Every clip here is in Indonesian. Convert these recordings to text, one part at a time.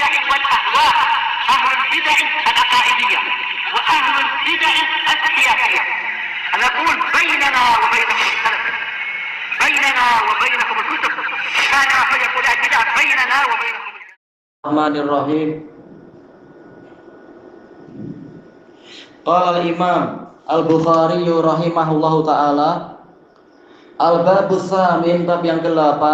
البدع والأهواء، أهل البدع العقائدية وأهل البدع السياسية. نقول بيننا وبينكم السلف، بيننا وبينكم الكتب، كان فيقول البدع بيننا وبينكم. الرحمن الرحيم. Qala al-Imam Al-Bukhari rahimahullahu taala, al-babus samin, bab yang ke-8,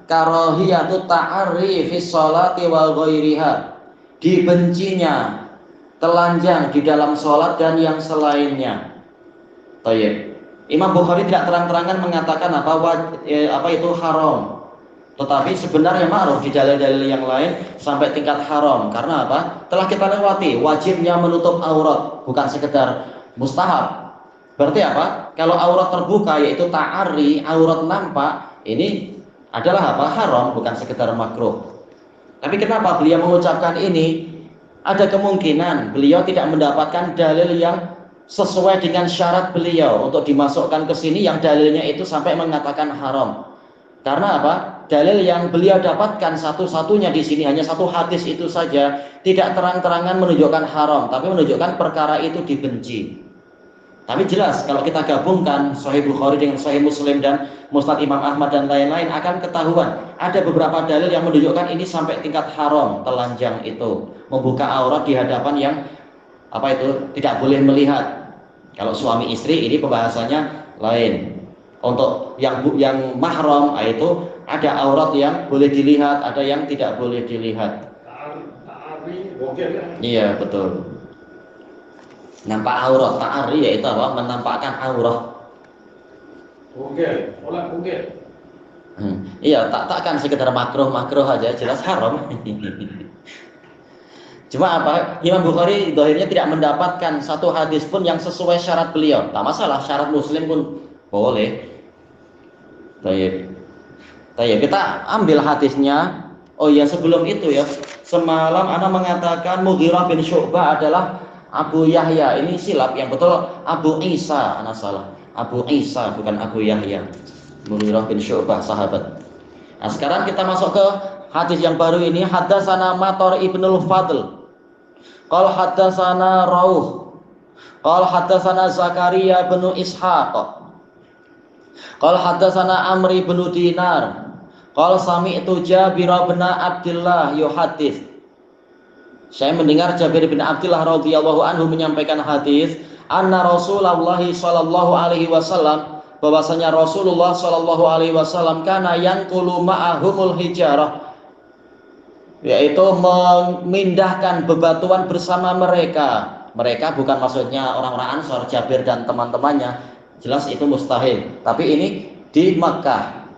karahiyatu ta'arri fi sholati wa ghairiha, dibencinya telanjang di dalam sholat dan yang selainnya. Baik. Imam Bukhari tidak terang-terangan mengatakan apa itu haram. Tetapi sebenarnya ma'ruf di dalil-dalil yang lain sampai tingkat haram. Karena apa? Telah kita lewati wajibnya menutup aurat, bukan sekedar mustahab. Berarti apa? Kalau aurat terbuka yaitu ta'arri, aurat nampak, ini adalah apa? Haram, bukan sekedar makruh. Tapi kenapa beliau mengucapkan ini? Ada kemungkinan beliau tidak mendapatkan dalil yang sesuai dengan syarat beliau untuk dimasukkan ke sini yang dalilnya itu sampai mengatakan haram. Karena apa? Dalil yang beliau dapatkan satu-satunya di sini hanya satu hadis itu saja, tidak terang-terangan menunjukkan haram, tapi menunjukkan perkara itu dibenci. Tapi jelas kalau kita gabungkan Sahih Bukhari dengan Sahih Muslim dan Musnad Imam Ahmad dan lain-lain, akan ketahuan ada beberapa dalil yang menunjukkan ini sampai tingkat haram, telanjang itu, membuka aurat di hadapan yang tidak boleh melihat. Kalau suami istri ini pembahasannya lain. Untuk yang mahram itu ada aurat yang boleh dilihat, ada yang tidak boleh dilihat. Iya, betul. Nampak aurat, ta'arri yaitu apa? Menampakkan aurat. Iya, takkan sekedar makruh aja, jelas haram. Cuma apa? Imam Bukhari dohirnya tidak mendapatkan satu hadis pun yang sesuai syarat beliau. Tak masalah, syarat Muslim pun boleh. Baik, kita ambil hadisnya. Oh iya, sebelum itu ya, semalam ana mengatakan Mughirah bin Syu'bah adalah Abu Yahya. Ini silap, yang betul Abu Isa, ana salah. Abu Isa bukan Abu Yahya. Mughirah bin Syu'bah sahabat. Nah, sekarang kita masuk ke hadis yang baru ini. Haddatsana Matar ibnul Fadl, qala haddatsana Rauh, qala haddatsana Zakaria bin Ishaq, qala haddatsana Amri bin Dinar, qala sami'tu Jabir bin Abdullah yuhaddits. Saya mendengar Jabir bin Abdullah radhiyallahu anhu menyampaikan hadis, anna Rasulullah sallallahu alaihi wasallam, bahwasanya Rasulullah sallallahu alaihi wasallam kana yanqulu ma'ahumul hijarah, yaitu memindahkan bebatuan bersama mereka. Mereka bukan maksudnya orang-orang Ansor, Jabir dan teman-temannya, jelas itu mustahil. Tapi ini di Makkah,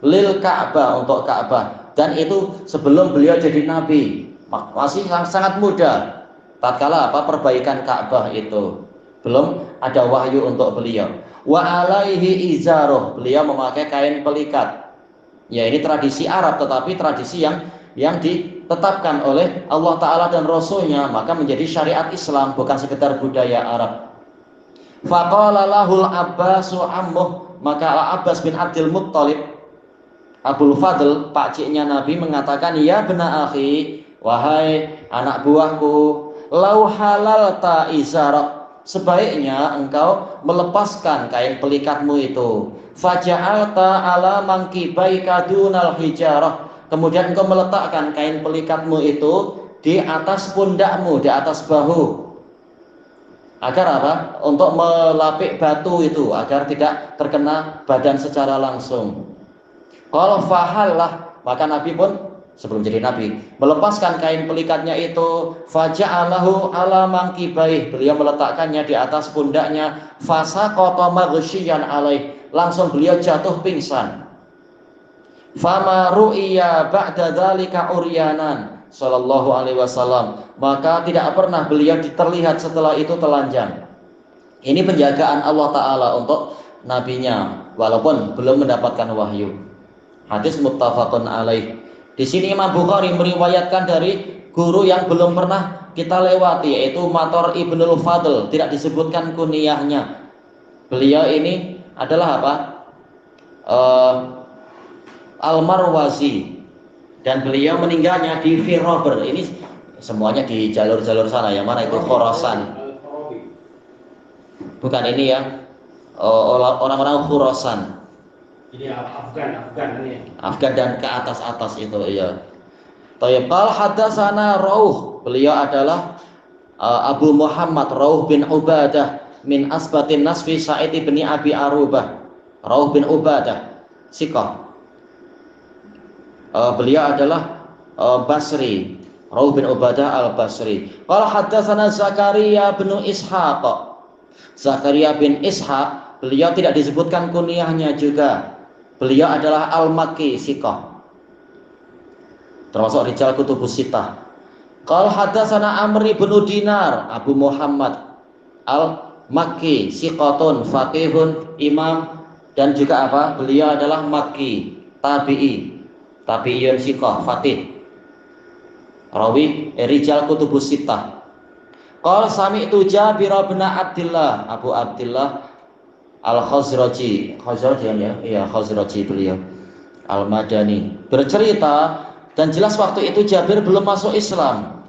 lil Ka'bah, untuk Ka'bah, dan itu sebelum beliau jadi nabi, masih sangat muda. Tatkala perbaikan Ka'bah itu belum ada wahyu untuk beliau. Wa alaihi izaruh, beliau memakai kain pelikat. Ya, ini tradisi Arab, tetapi tradisi yang ditetapkan oleh Allah Ta'ala dan Rasulnya, maka menjadi syariat Islam, bukan sekedar budaya Arab. Faqala lahul Abbasu ammuh, maka Al-Abbas bin Abdul Muttalib, Abul Fadl, pakciknya Nabi, mengatakan, ya bena akhi, wahai anak buahku, lau halalta izarak, sebaiknya engkau melepaskan kain pelikatmu itu, faja'alta ala mankibaika dunal hijarah, kemudian engkau meletakkan kain pelikatmu itu di atas pundakmu, di atas bahu. Agar apa? Untuk melapik batu itu, agar tidak terkena badan secara langsung. Kalau fahallah, maka Nabi pun sebelum jadi Nabi melepaskan kain pelikatnya itu, faja'alahu ala mankibaih, beliau meletakkannya di atas pundaknya, fasaqata maghsyiyan alaih, langsung beliau jatuh pingsan. Fama ru'iya ba'da dzalika uryanan sallallahu alaihi wasallam, maka tidak pernah beliau terlihat setelah itu telanjang. Ini penjagaan Allah Ta'ala untuk nabinya, walaupun belum mendapatkan wahyu. Hadis muttafaqun alaih. Di sini Imam Bukhari meriwayatkan dari guru yang belum pernah kita lewati, yaitu Matar ibnul Fadl, tidak disebutkan kunyahnya. Beliau ini adalah Al-Marwazi. Dan beliau meninggalnya di Firober. Ini semuanya di jalur-jalur sana. Yang mana itu? Khorasan. Bukan ini ya. Orang-orang Khorasan. Ini Afgan ini. Afgan dan ke atas-atas itu, iya. Tayyib qal hadatsana Rauh. Beliau adalah Abu Muhammad Rauh bin Ubadah min asbatin nasfi Sa'id bin Abi Arubah. Rauh bin Ubadah Siqah. Beliau adalah Basri. Rauh bin Ubadah al-Basri. Qala hadatsana Zakaria bin Ishaq. Zakaria bin Ishaq, beliau tidak disebutkan kunyahnya juga. Beliau adalah Al-Makki Siqah. Termasuk rijal kutubus sittah. Qala hadatsana Amr bin Dinar, Abu Muhammad Al-Makki Siqatun faqihun imam, dan juga apa? Beliau adalah Makki, tabi'iyun siqah, faqih. Rawi rijal kutubus sittah. Qala sami'tu Jabir bin Abdullah, Abu Abdullah Al-Khazraji. Khazraji ya? Iya, Khazraji beliau. Al-Madani. Bercerita, dan jelas waktu itu Jabir belum masuk Islam.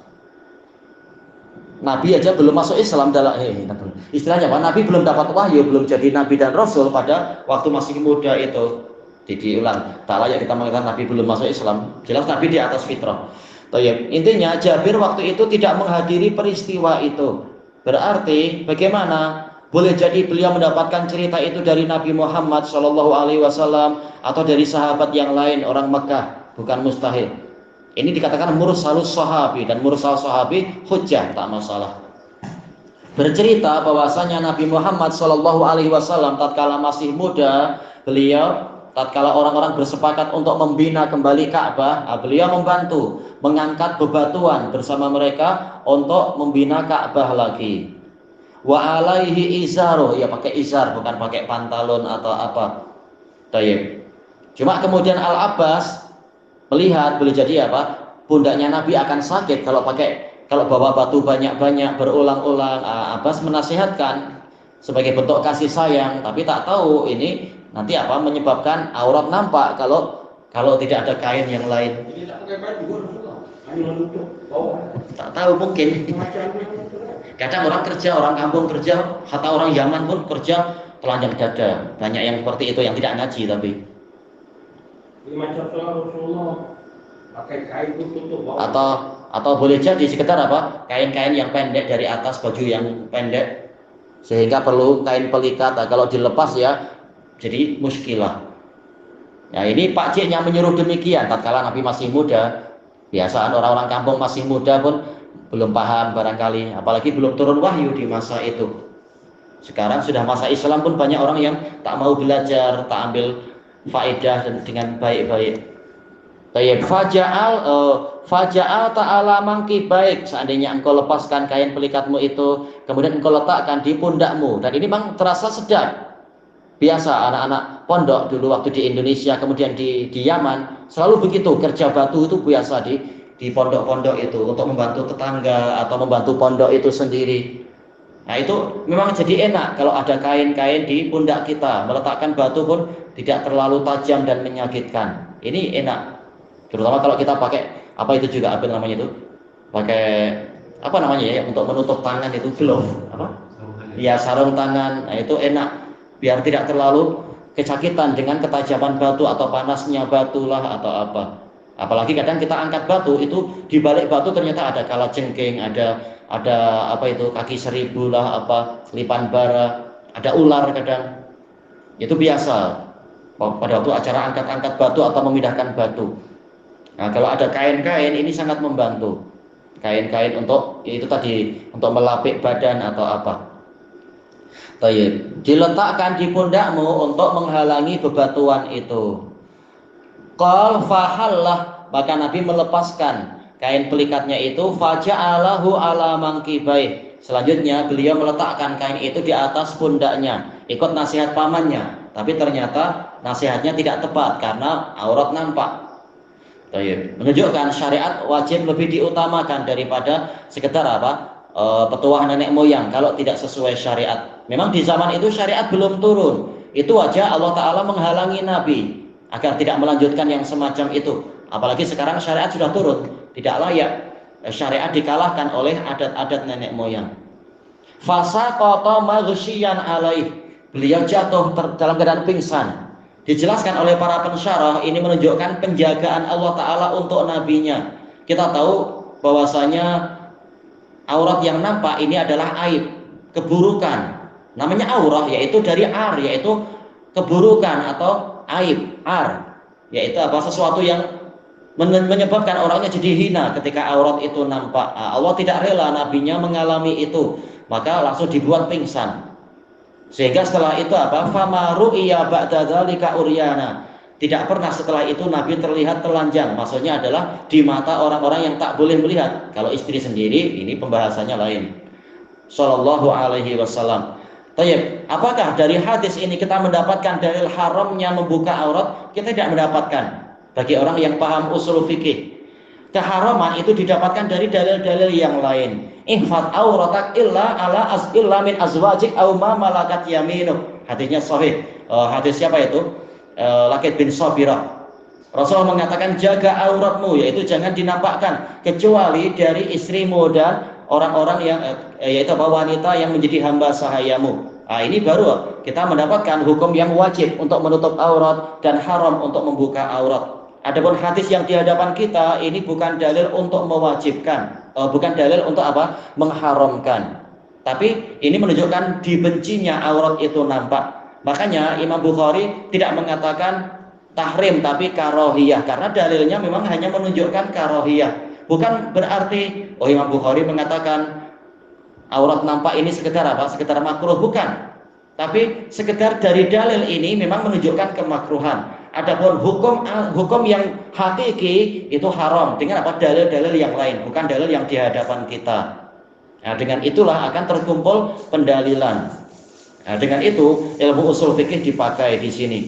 Nabi aja belum masuk Islam dalam istilahnya Pak, Nabi belum dapat wahyu, belum jadi Nabi dan Rasul pada waktu masih muda itu. Diulang, tak layak kita mengatakan Nabi belum masuk Islam. Jelas Nabi di atas fitrah. Intinya Jabir waktu itu tidak menghadiri peristiwa itu. Berarti bagaimana? Boleh jadi beliau mendapatkan cerita itu dari Nabi Muhammad SAW atau dari sahabat yang lain orang Mekah, bukan mustahil. Ini dikatakan mursalus sahabi, dan mursal sahabi hujjah, tak masalah. Bercerita bahwasanya Nabi Muhammad SAW tatkala masih muda, beliau tatkala orang-orang bersepakat untuk membina kembali Ka'bah, beliau membantu mengangkat bebatuan bersama mereka untuk membina Ka'bah lagi. Wa alaihi izaruh, ya pakai izar, bukan pakai pantalon atau apa. Tayyib. Cuma kemudian Al-Abbas melihat boleh jadi apa? Pundaknya Nabi akan sakit kalau bawa batu banyak-banyak berulang-ulang. Abbas menasihatkan sebagai bentuk kasih sayang, tapi tak tahu ini nanti apa menyebabkan aurat nampak kalau tidak ada kain yang lain. Jadi tak pakai baju, hanya menutup bawah. Tak tahu mungkin. Kadang orang kerja, orang kampung kerja, hatta orang Yaman pun kerja telanjang dada. Banyak yang seperti itu yang tidak ngaji tapi. Ini macam Rasulullah pakai kain tutup bawah. Atau boleh jadi sekedar apa? Kain-kain yang pendek dari atas, baju yang pendek sehingga perlu kain pelikat. Kalau dilepas ya jadi muskilah. Ya ini Pak Cik yang menyuruh demikian tatkala Nabi masih muda. Biasaan orang-orang kampung masih muda pun belum paham barangkali, apalagi belum turun wahyu di masa itu. Sekarang sudah masa Islam pun banyak orang yang tak mau belajar, tak ambil faedah dengan baik-baik. Tayyib faja'al ta'ala mangki baik, seandainya engkau lepaskan kain pelikatmu itu, kemudian engkau letakkan di pundakmu, dan ini memang terasa sedap. Biasa anak-anak pondok dulu waktu di Indonesia, kemudian di Yaman, selalu begitu, kerja batu itu biasa di pondok-pondok itu untuk membantu tetangga atau membantu pondok itu sendiri. Nah itu memang jadi enak kalau ada kain-kain di pundak kita, meletakkan batu pun tidak terlalu tajam dan menyakitkan. Ini enak, terutama kalau kita pakai apa itu juga apa namanya itu, pakai apa namanya ya untuk menutup tangan itu glove apa? Ya sarung tangan. Nah itu enak, biar tidak terlalu kesakitan dengan ketajaman batu atau panasnya batu lah atau apa. Apalagi kadang kita angkat batu itu di balik batu ternyata ada kalajengking, ada apa itu kaki seribu lah, apa lipan bara, ada ular kadang. Itu biasa pada waktu acara angkat-angkat batu atau memindahkan batu. Nah kalau ada kain-kain ini sangat membantu. Kain-kain untuk itu tadi untuk melapik badan atau apa. Tayyib. Diletakkan di pundakmu untuk menghalangi bebatuan itu. Qal fahallah, maka Nabi melepaskan kain pelikatnya itu, faja'alahu ala mangkibai. Selanjutnya beliau meletakkan kain itu di atas pundaknya, ikut nasihat pamannya, tapi ternyata nasihatnya tidak tepat karena aurat nampak. Menunjukkan syariat wajib lebih diutamakan daripada sekedar apa? Petuah nenek moyang kalau tidak sesuai syariat. Memang di zaman itu syariat belum turun. Itu aja Allah Ta'ala menghalangi Nabi agar tidak melanjutkan yang semacam itu. Apalagi sekarang syariat sudah turun, tidak layak syariat dikalahkan oleh adat-adat nenek moyang. Fasaqata maghsyiyan alaih. Beliau jatuh dalam keadaan pingsan. Dijelaskan oleh para pensyarah, ini menunjukkan penjagaan Allah Ta'ala untuk nabinya. Kita tahu bahwasanya aurat yang nampak ini adalah aib, keburukan. Namanya aurah, yaitu dari ar, yaitu keburukan atau aib, ar, yaitu apa, sesuatu yang menyebabkan orangnya jadi hina ketika aurat itu nampak. Allah tidak rela nabinya mengalami itu, maka langsung dibuat pingsan. Sehingga setelah itu apa? Fama ru'iya ba'da dzalika uryana. Tidak pernah setelah itu Nabi terlihat telanjang. Maksudnya adalah di mata orang-orang yang tak boleh melihat. Kalau istri sendiri, ini pembahasannya lain. Sallallahu alaihi wasallam. Tayyib, apakah dari hadis ini kita mendapatkan dalil haramnya membuka aurat? Kita tidak mendapatkan. Bagi orang yang paham usul fikih, keharaman itu didapatkan dari dalil-dalil yang lain. Ihfad auratak illa min azwajik aw ma malakat yaminuk. Hadisnya sahih. Hadis siapa itu? Lakid bin Sabirah. Rasul mengatakan jaga auratmu, yaitu jangan dinampakkan kecuali dari istrimu dan orang-orang yang yaitu wanita yang menjadi hamba sahayamu. Ini baru kita mendapatkan hukum yang wajib untuk menutup aurat dan haram untuk membuka aurat. Adapun hadis yang di hadapan kita ini bukan dalil untuk mewajibkan, bukan dalil untuk apa? Mengharamkan. Tapi ini menunjukkan dibencinya aurat itu nampak. Makanya Imam Bukhari tidak mengatakan tahrim tapi karohiyah, karena dalilnya memang hanya menunjukkan karohiyah. Bukan berarti Imam Bukhari mengatakan aurat nampak ini sekedar apa? Sekedar makruh, bukan. Tapi sekedar dari dalil ini memang menunjukkan kemakruhan. Adapun hukum yang hakiki itu haram dengan apa? Dalil-dalil yang lain, bukan dalil yang di hadapan kita. Nah, dengan itulah akan terkumpul pendalilan. Nah, dengan itu ilmu usul fikih dipakai di sini.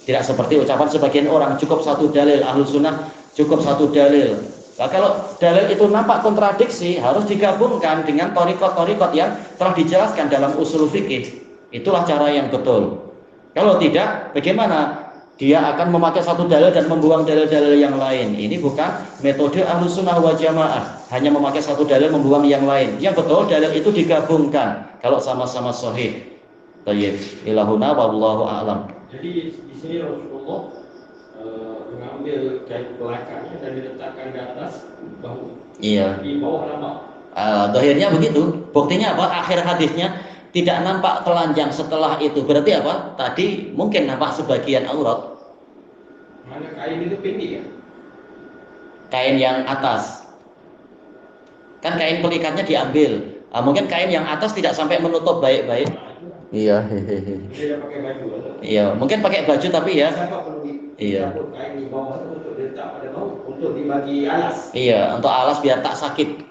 Tidak seperti ucapan sebagian orang, cukup satu dalil. Ahlus sunnah cukup satu dalil. Nah, kalau dalil itu nampak kontradiksi, harus digabungkan dengan torikot-torikot yang telah dijelaskan dalam usul fikih. Itulah cara yang betul. Kalau tidak, bagaimana? Dia akan memakai satu dalil dan membuang dalil-dalil yang lain. Ini bukan metode Ahlus Sunnah wal Jamaah. Hanya memakai satu dalil membuang yang lain. Yang betul dalil itu digabungkan kalau sama-sama sahih. Tayyib. Ilahuna wallahu a'lam. Jadi di sini Rasulullah mengambil kain belakangnya dan diletakkan di atas bahu. Iya. Di bawah nama. Dohirnya begitu. Buktinya apa? Akhir hadisnya tidak nampak telanjang setelah itu. Berarti apa? Tadi mungkin nampak sebagian aurat. Mana kain itu pendek ya? Kain yang atas. Kan kain pelikatnya diambil. Mungkin kain yang atas tidak sampai menutup baik-baik. Iya. Dia pakai baju. Iya, mungkin pakai baju tapi ya. Iya. Kain di bawah untuk diletak pada bahu, untuk dibagi alas. Iya, untuk alas biar tak sakit.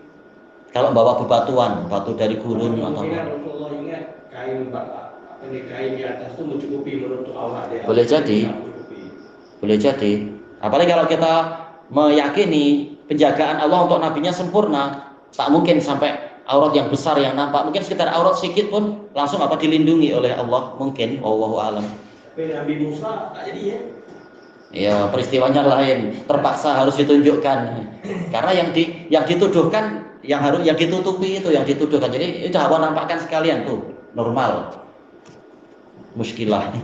Kalau bawa bebatuan, batu dari gurun atau apa. Rasulullah ingat kain di atas itu mencukupi menutup aurat dia. Boleh jadi. Boleh jadi. Apalagi kalau kita meyakini penjagaan Allah untuk nabinya sempurna, tak mungkin sampai aurat yang besar yang nampak. Mungkin sekitar aurat sedikit pun langsung apa dilindungi oleh Allah, mungkin. Wallahu a'lam. Tapi Nabi Musa tak jadi ya. Ya, peristiwanya lain, terpaksa harus ditunjukkan. Karena yang dituduhkan, yang ditutupi itu yang dituduhkan. Jadi itu Allah nampakkan sekalian tuh, normal. Muskilah,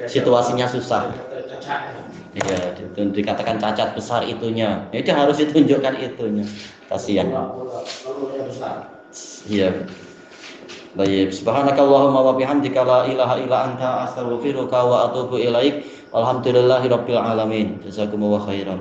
situasinya susah. Iya, dikatakan cacat besar itunya. Itu harus ditunjukkan itunya. Kasihan. Iya. Baik, subhanakallahumma wa bihamdika la ilaha illa anta astaghfiruka wa atubu ilaik. Alhamdulillahirabbil alamin. Jazakumullahu khairan.